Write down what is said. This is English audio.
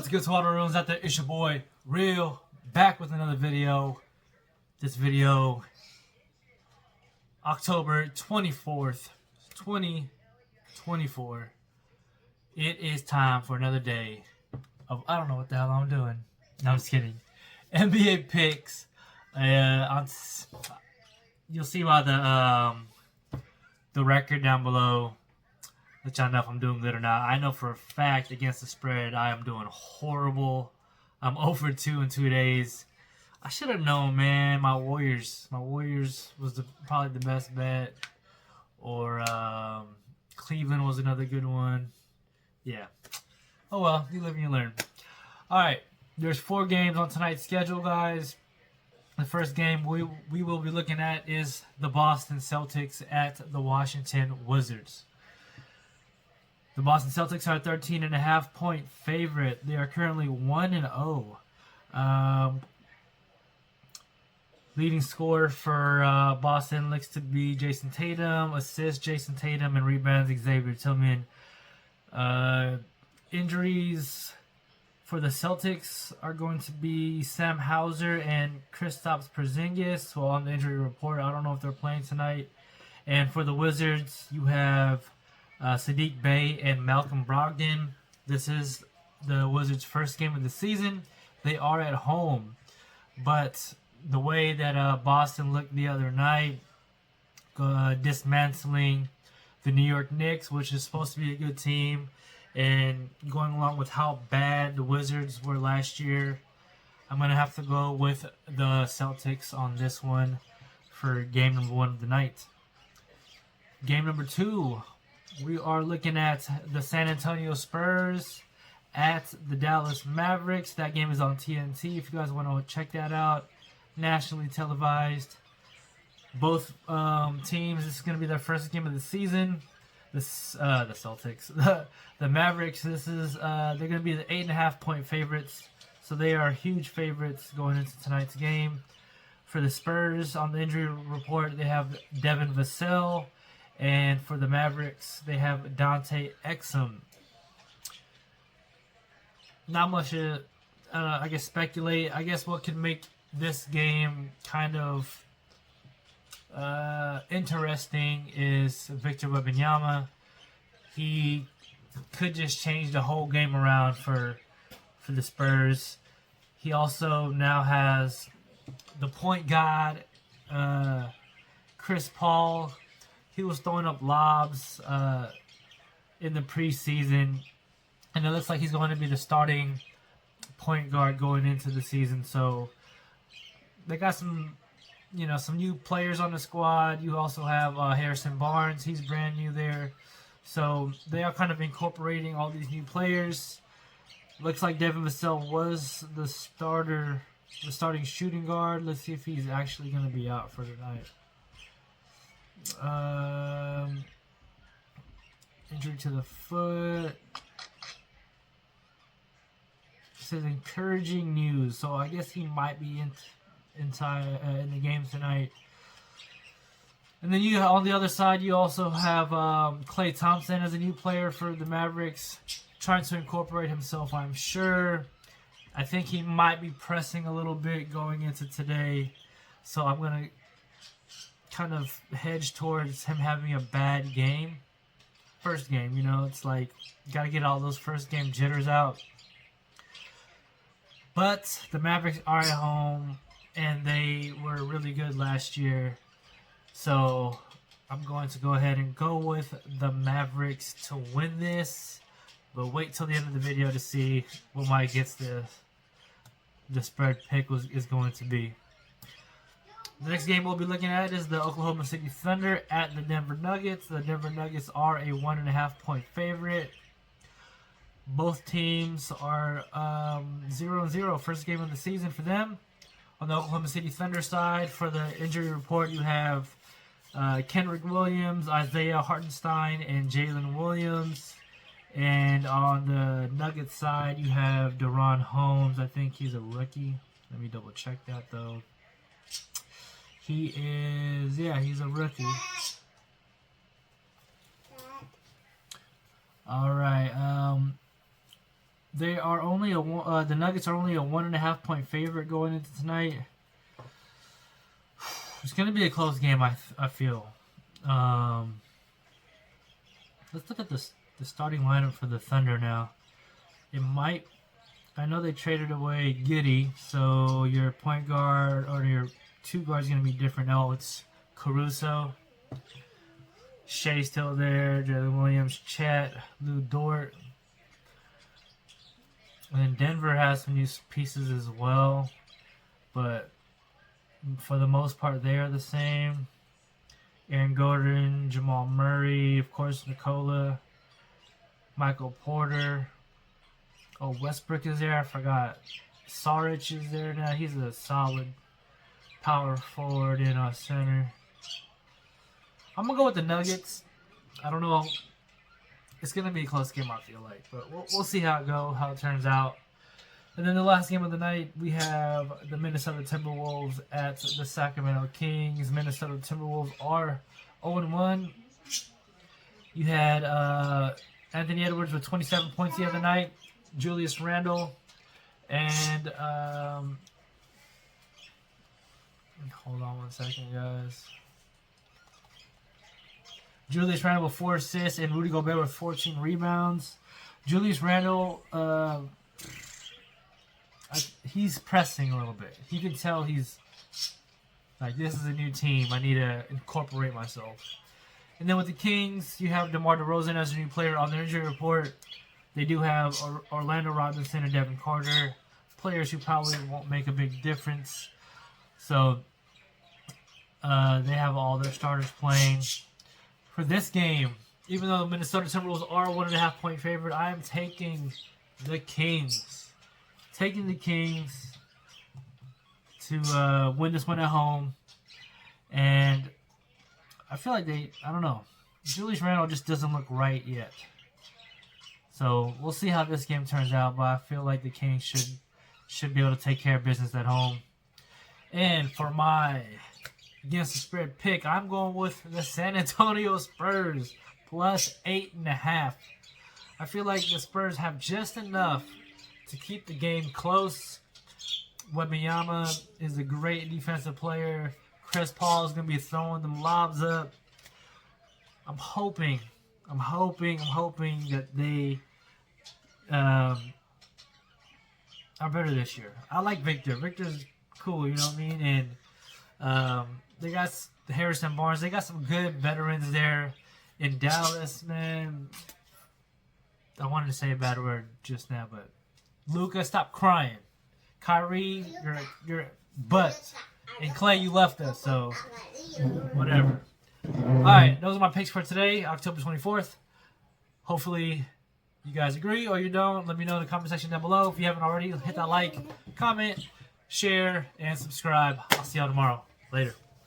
good to all the rooms out there? It's your boy, Real, back with another video. This video, October 24th, 2024. It is time for another day of, I don't know what the hell I'm doing. No, I'm just kidding. NBA picks. You'll see by the record down below, let y'all know if I'm doing good or not. I know for a fact against the spread, I am doing horrible. I'm 0-2 in 2 days. I should have known, man. My Warriors was probably the best bet. Or Cleveland was another good one. Yeah. Oh well, you live and you learn. All right, there's 4 games on tonight's schedule, guys. The first game we will be looking at is the Boston Celtics at the Washington Wizards. The Boston Celtics are a 13.5-point favorite. They are currently 1-0. Leading scorer for Boston looks to be Jason Tatum. Assists Jason Tatum and rebounds Xavier Tillman. Injuries for the Celtics are going to be Sam Hauser and Kristaps Porzingis. Well, on the injury report, I don't know if they're playing tonight. And for the Wizards, you have Saddiq Bey and Malcolm Brogdon. This is the Wizards' first game of the season. They are at home, but the way that Boston looked the other night, dismantling the New York Knicks, which is supposed to be a good team, and going along with how bad the Wizards were last year, I'm going to have to go with the Celtics on this one for game number 1 of the night. Game number 2, we are looking at the San Antonio Spurs at the Dallas Mavericks. That game is on TNT if you guys want to check that out. Nationally televised. Both teams, this is going to be their first game of the season. The Celtics. The Mavericks, this is they're going to be the 8.5-point favorites. So they are huge favorites going into tonight's game. For the Spurs, on the injury report, they have Devin Vassell. And for the Mavericks, they have Dante Exum. Not much to, I guess, speculate. I guess what could make this game kind of interesting is Victor Wembanyama. He could just change the whole game around for the Spurs. He also now has the point guard, Chris Paul. He was throwing up lobs in the preseason, and it looks like he's going to be the starting point guard going into the season. So they got some new players on the squad. You also have Harrison Barnes. He's brand new there. So they are kind of incorporating all these new players. Looks like Devin Vassell was the starting shooting guard. Let's see if he's actually going to be out for tonight. Injury to the foot. It says encouraging news. So I guess he might be in the game tonight. And then on the other side, you also have Klay Thompson as a new player for the Mavericks, trying to incorporate himself, I'm sure. I think he might be pressing a little bit going into today, so I'm going to kind of hedge towards him having a bad game. First game, it's like, got to get all those first game jitters out. But the Mavericks are at home, and they were really good last year. So I'm going to go ahead and go with the Mavericks to win this. But wait till the end of the video to see what my the spread pick is going to be. The next game we'll be looking at is the Oklahoma City Thunder at the Denver Nuggets. The Denver Nuggets are a 1.5-point favorite. Both teams are 0-0. First game of the season for them. On the Oklahoma City Thunder side, for the injury report, you have Kenrich Williams, Isaiah Hartenstein, and Jalen Williams. And on the Nuggets side, you have Deron Holmes. I think he's a rookie. Let me double check that, though. He's a rookie. All right. They are only the Nuggets are only a 1.5 point favorite going into tonight. It's going to be a close game, I feel. Let's look at the starting lineup for the Thunder now. It might. I know they traded away Giddey, so your point guard or your two guards is going to be different. Oh, it's Caruso. Shea's still there. Jalen Williams, Chet, Lou Dort. And then Denver has some new pieces as well. But for the most part, they are the same. Aaron Gordon, Jamal Murray, of course, Nikola, Michael Porter. Oh, Westbrook is there. I forgot. Saric is there now. He's a solid power forward in our center. I'm going to go with the Nuggets. I don't know. It's going to be a close game, I feel like. But we'll see how it turns out. And then the last game of the night, we have the Minnesota Timberwolves at the Sacramento Kings. Minnesota Timberwolves are 0-1. You had Anthony Edwards with 27 points the other night. Julius Randle. And hold on one second, guys. Julius Randle with 4 assists and Rudy Gobert with 14 rebounds. Julius Randle, he's pressing a little bit. He can tell he's like, this is a new team. I need to incorporate myself. And then with the Kings, you have DeMar DeRozan as a new player on their injury report. They do have Orlando Robinson and Devin Carter, players who probably won't make a big difference. So they have all their starters playing. For this game, even though the Minnesota Timberwolves are a 1.5 point favorite, I am taking the Kings. Taking the Kings to win this one at home. And I feel like I don't know. Julius Randle just doesn't look right yet. So we'll see how this game turns out, but I feel like the Kings should be able to take care of business at home. And for my against the spread pick, I'm going with the San Antonio Spurs plus 8.5. I feel like the Spurs have just enough to keep the game close. Wembanyama is a great defensive player. Chris Paul is going to be throwing them lobs up. I'm hoping that they are better this year. I like Victor. Victor's cool, you know what I mean? And they got Harrison Barnes. They got some good veterans there in Dallas, man. I wanted to say a bad word just now, but Luka, stop crying. Kyrie, you're butt. And Clay, you left us, so whatever. All right, those are my picks for today, October 24th. Hopefully you guys agree or you don't. Let me know in the comment section down below. If you haven't already, hit that like, comment, share, and subscribe. I'll see y'all tomorrow. Later.